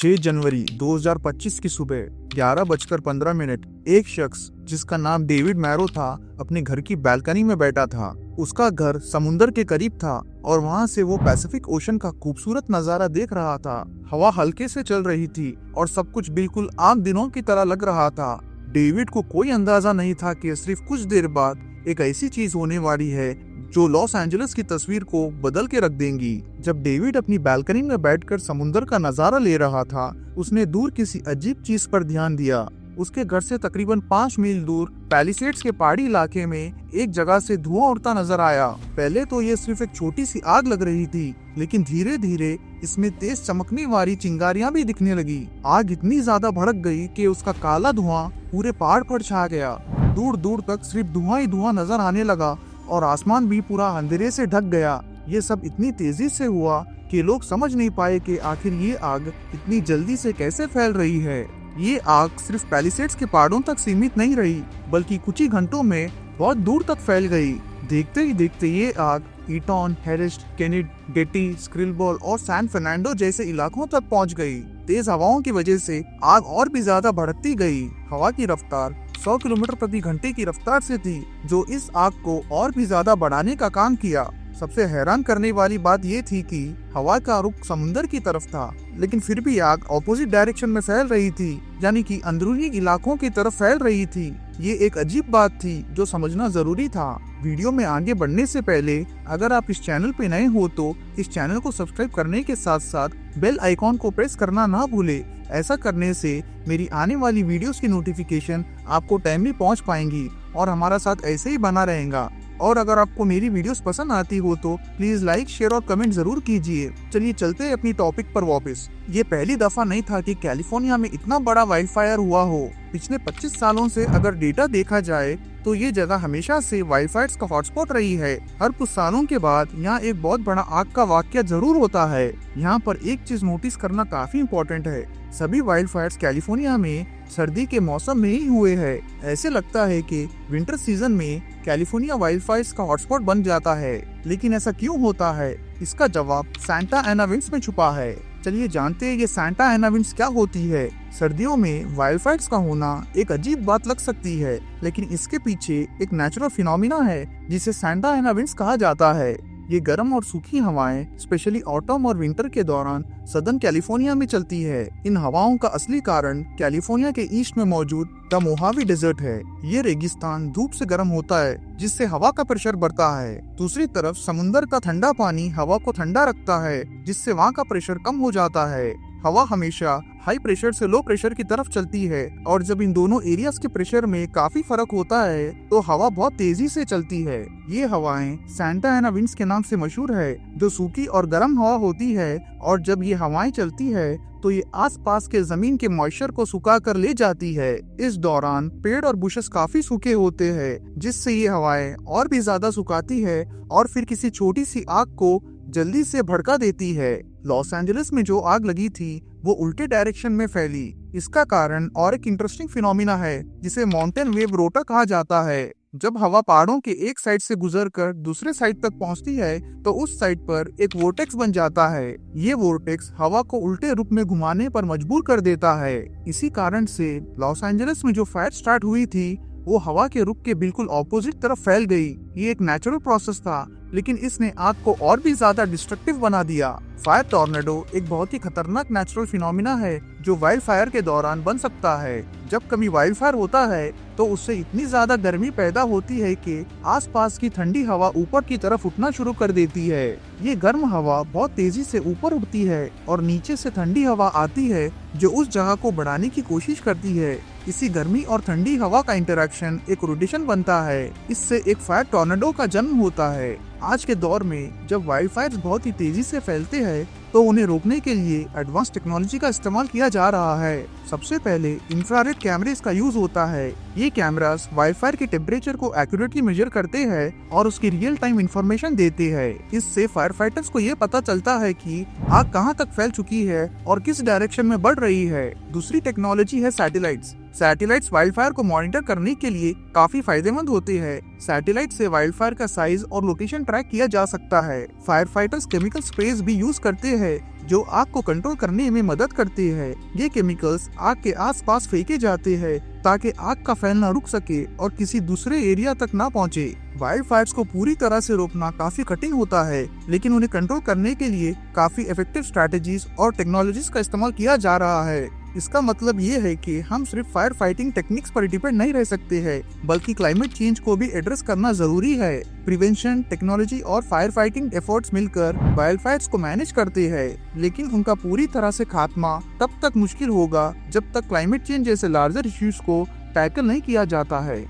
6 जनवरी 2025 की सुबह 11:15 एक शख्स जिसका नाम डेविड मैरो था अपने घर की बालकनी में बैठा था। उसका घर समुंदर के करीब था और वहां से वो पैसिफिक ओशन का खूबसूरत नजारा देख रहा था। हवा हल्के से चल रही थी और सब कुछ बिल्कुल आम दिनों की तरह लग रहा था। डेविड को कोई अंदाजा नहीं था कि सिर्फ कुछ देर बाद एक ऐसी चीज होने वाली है जो लॉस एंजलिस की तस्वीर को बदल के रख देंगी। जब डेविड अपनी बालकनी में बैठकर समुंदर का नजारा ले रहा था, उसने दूर किसी अजीब चीज पर ध्यान दिया। उसके घर से तकरीबन 5 मील दूर पैलिसेड्स के पहाड़ी इलाके में एक जगह से धुआं उड़ता नजर आया। पहले तो ये सिर्फ एक छोटी सी आग लग रही थी, लेकिन धीरे धीरे इसमें तेज चमकने वाली चिंगारियां भी दिखने लगी। आग इतनी ज्यादा भड़क गई कि उसका काला धुआं पूरे पहाड़ पर छा गया। दूर दूर तक सिर्फ धुआं ही धुआं नजर आने लगा और आसमान भी पूरा अंधेरे से ढक गया। ये सब इतनी तेजी से हुआ कि लोग समझ नहीं पाए कि आखिर ये आग इतनी जल्दी से कैसे फैल रही है। ये आग सिर्फ पैलिसेड्स के पहाड़ों तक सीमित नहीं रही, बल्कि कुछ ही घंटों में बहुत दूर तक फैल गई। देखते ही देखते ये आग ईटॉन, हेरिस्ट, केनेड, गेटी, स्क्रिलबॉल और सैन फर्नांडो जैसे इलाकों तक पहुंच गई। तेज हवाओं की वजह से आग और भी ज्यादा भड़कती गई। हवा की रफ्तार 100 किलोमीटर प्रति घंटे की रफ्तार से थी, जो इस आग को और भी ज्यादा बढ़ाने का काम किया। सबसे हैरान करने वाली बात ये थी कि हवा का रुख समुंदर की तरफ था, लेकिन फिर भी आग ऑपोजिट डायरेक्शन में फैल रही थी, यानी कि अंदरूनी इलाकों की तरफ फैल रही थी। ये एक अजीब बात थी जो समझना जरूरी था। वीडियो में आगे बढ़ने से पहले अगर आप इस चैनल पे नए हो तो इस चैनल को सब्सक्राइब करने के साथ साथ बेल आइकॉन को प्रेस करना ना भूले। ऐसा करने से मेरी आने वाली वीडियोस की नोटिफिकेशन आपको टाइमली पहुंच पाएंगी और हमारा साथ ऐसे ही बना रहेगा। और अगर आपको मेरी वीडियोस पसंद आती हो तो प्लीज लाइक, शेयर और कमेंट जरूर कीजिए। चलिए चलते हैं अपनी टॉपिक पर वापस। ये पहली दफा नहीं था कि कैलिफोर्निया में इतना बड़ा वाइल्ड फायर हुआ हो। पिछले 25 सालों से अगर डेटा देखा जाए तो ये जगह हमेशा से वाइल्ड फायर्स का हॉटस्पॉट रही है। हर कुछ सालों के बाद यहाँ एक बहुत बड़ा आग का वाकया जरूर होता है। यहाँ पर एक चीज नोटिस करना काफी इम्पोर्टेंट है। सभी वाइल्ड फायर्स कैलिफोर्निया में सर्दी के मौसम में ही हुए हैं। ऐसे लगता है कि विंटर सीजन में कैलिफोर्निया वाइल्ड फायर्स का हॉटस्पॉट बन जाता है, लेकिन ऐसा क्यों होता है? इसका जवाब सांता एना विंड्स में छुपा है। चलिए जानते हैं ये सांता एना विंड्स क्या होती है। सर्दियों में वाइल्ड फायर्स का होना एक अजीब बात लग सकती है, लेकिन इसके पीछे एक नेचुरल फिनोमिना है जिसे सांता एना विंड्स कहा जाता है। ये गर्म और सूखी हवाएं स्पेशली ऑटम और विंटर के दौरान सदर्न कैलिफोर्निया में चलती है। इन हवाओं का असली कारण कैलिफोर्निया के ईस्ट में मौजूद द मोहावी डेजर्ट है। ये रेगिस्तान धूप से गर्म होता है, जिससे हवा का प्रेशर बढ़ता है। दूसरी तरफ समुंदर का ठंडा पानी हवा को ठंडा रखता है, जिससे वहाँ का प्रेशर कम हो जाता है। हवा हमेशा हाई प्रेशर से लो प्रेशर की तरफ चलती है, और जब इन दोनों एरियाज के प्रेशर में काफी फर्क होता है तो हवा बहुत तेजी से चलती है। ये हवाएं सांता एना विंड्स के नाम से मशहूर है, जो सूखी और गर्म हवा होती है, और जब ये हवाएं चलती है तो ये आसपास के जमीन के मॉइस्चर को सुखा कर ले जाती है। इस दौरान पेड़ और बुशेस काफी सूखे होते हैं, जिससे ये हवाएं और भी ज्यादा सुखाती है और फिर किसी छोटी सी आग को जल्दी से भड़का देती है। लॉस एंजलिस में जो आग लगी थी वो उल्टे डायरेक्शन में फैली। इसका कारण और एक इंटरेस्टिंग फिनोमिना है जिसे माउंटेन वेव रोटा कहा जाता है। जब हवा पहाड़ों के एक साइड से गुजरकर दूसरे साइड तक पहुंचती है तो उस साइड पर एक वोर्टेक्स बन जाता है। ये वोर्टेक्स हवा को उल्टे रुख में घुमाने पर मजबूर कर देता है। इसी कारण से लॉस एंजलिस में जो फायर स्टार्ट हुई थी वो हवा के रुख के बिल्कुल ऑपोजिट तरफ फैल गई। ये एक नेचुरल प्रोसेस था, लेकिन इसने आग को और भी ज्यादा डिस्ट्रक्टिव बना दिया। फायर टॉर्नेडो एक बहुत ही खतरनाक नेचुरल फिनोमिना है जो वाइल्ड फायर के दौरान बन सकता है। जब कभी वाइल्ड फायर होता है तो उससे इतनी ज्यादा गर्मी पैदा होती है कि आसपास की ठंडी हवा ऊपर की तरफ उठना शुरू कर देती है। ये गर्म हवा बहुत तेजी से ऊपर उठती है और नीचे से ठंडी हवा आती है जो उस जगह को बढ़ाने की कोशिश करती है। इसी गर्मी और ठंडी हवा का इंटरेक्शन एक रोटेशन बनता है। इससे एक फायर टॉर्नेडो का जन्म होता है। आज के दौर में जब वाइल्ड फायर्स बहुत ही तेजी से फैलते हैं तो उन्हें रोकने के लिए एडवांस टेक्नोलॉजी का इस्तेमाल किया जा रहा है। सबसे पहले इंफ्रारेड कैमरेस का यूज होता है। ये कैमरास वाइल्ड फायर के टेम्परेचर को एक्यूरेटली मेजर करते हैं और उसकी रियल टाइम इंफॉर्मेशन देते हैं। इससे फायर फाइटर्स को ये पता चलता है कि आग कहां तक फैल चुकी है और किस डायरेक्शन में बढ़ रही है। दूसरी टेक्नोलॉजी है सैटेलाइट्स। सैटेलाइट्स वाइल्ड फायर को मॉनिटर करने के लिए काफी फायदेमंद होते हैं। सैटेलाइट से वाइल्ड फायर का साइज और लोकेशन ट्रैक किया जा सकता है। फायर फाइटर्स केमिकल स्प्रेज भी यूज करते हैं जो आग को कंट्रोल करने में मदद करती है। ये केमिकल्स आग के आसपास फेंके जाते हैं ताकि आग का फैलना रुक सके और किसी दूसरे एरिया तक ना पहुंचे। वाइल्ड फायर्स को पूरी तरह से रोकना काफी कठिन होता है, लेकिन उन्हें कंट्रोल करने के लिए काफी इफेक्टिव स्ट्रैटेजीज और टेक्नोलॉजीज का इस्तेमाल किया जा रहा है। इसका मतलब ये है कि हम सिर्फ फायर फाइटिंग टेक्निक्स पर डिपेंड नहीं रह सकते हैं, बल्कि क्लाइमेट चेंज को भी एड्रेस करना जरूरी है। प्रिवेंशन, टेक्नोलॉजी और फायर फाइटिंग एफर्ट्स मिलकर वाइल्ड फायर्स को मैनेज करते हैं, लेकिन उनका पूरी तरह से खात्मा तब तक मुश्किल होगा जब तक क्लाइमेट चेंज जैसे लार्जर इश्यूज को टैकल नहीं किया जाता है।